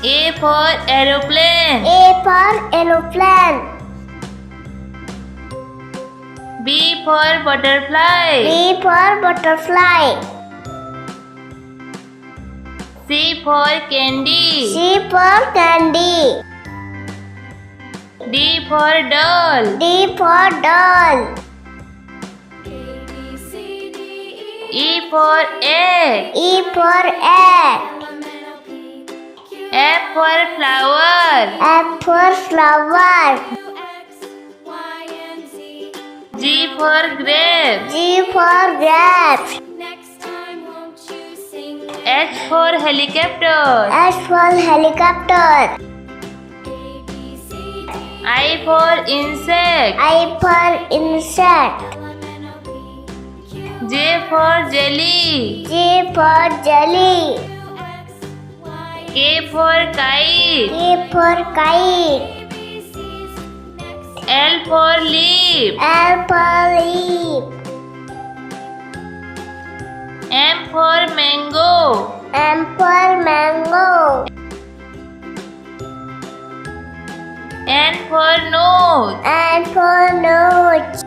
A for aeroplane. A for aeroplane. B for butterfly. B for butterfly. C for candy. C for candy. D for doll. D for doll. E for egg. E for egg. F for flower. F for flower. G for grape. G for grapes. H for helicopter. H for helicopter. I for insect. I for insect. J for jelly. J for jelly. K for kite. K for kite. L for leaf. L for leaf. M for mango. M for mango. N for nose. N for nose.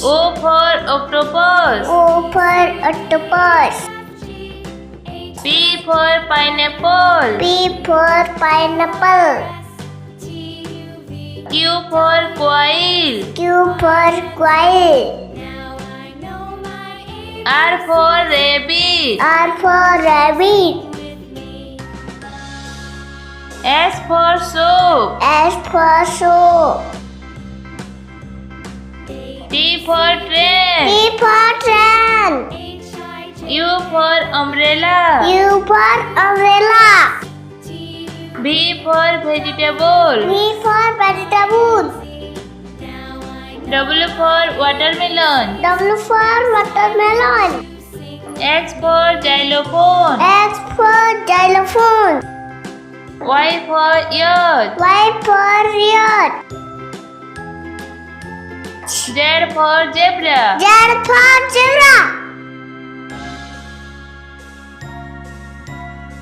O for octopus. O for octopus. P for pineapple. P for pineapple. Q for quail. Q for quail. R for rabbit. R for rabbit. S for soap. S for soap. T for train. T for train. U for umbrella. U for umbrella. V for vegetable. V for vegetable. W for watermelon. W for watermelon. X for xylophone. X for xylophone. Y for yacht. Y for yacht. Z for zebra. Z for zebra.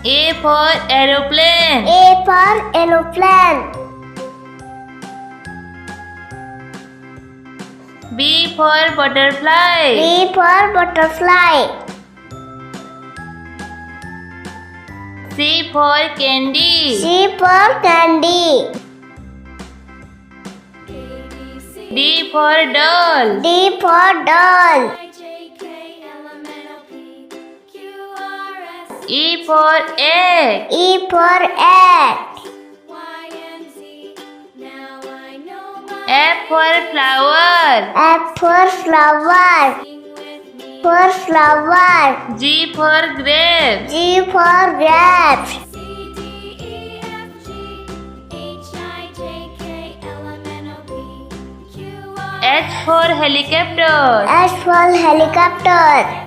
A for aeroplane. A for aeroplane. B for butterfly. B for butterfly. C for candy. C for candy. D for doll. D for doll. E for egg. E for egg. F for flower. F for flower. For flower. G for grape. G for grapes. H for helicopter. H for helicopter.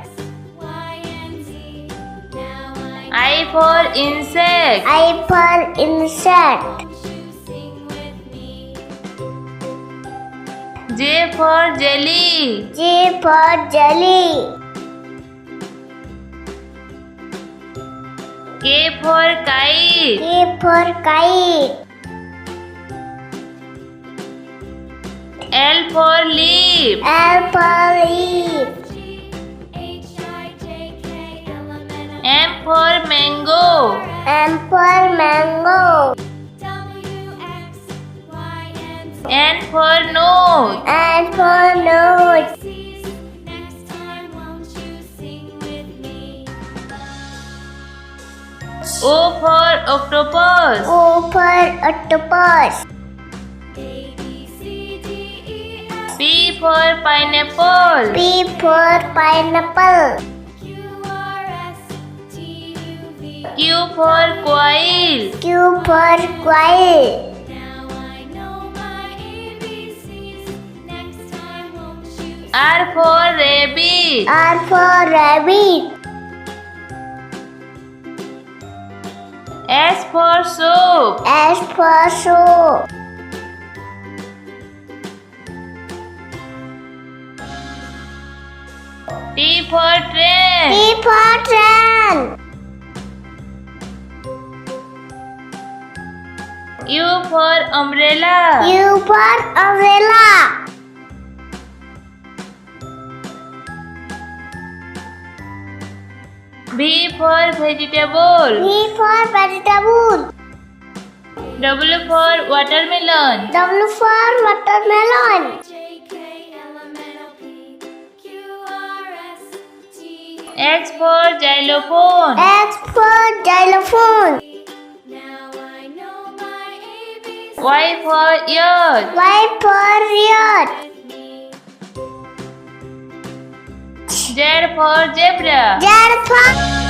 I for insect. I for insect. J for jelly. J for jelly. K for kite. K for kite. L for leaf. L for leaf. M for mango. M for mango. N for nose. N for nose. O for octopus. O for octopus. P for pineapple. P for pineapple. Q for quail. Q for quail. R for rabbit. R for rabbit. S for soap. S for soap. T for train. T for train. U for umbrella. U for umbrella. V for vegetable. V for vegetable. W for watermelon. W for watermelon. X for xylophone. X for xylophone. Y for yacht. Y for yacht. Z for zebra. Z for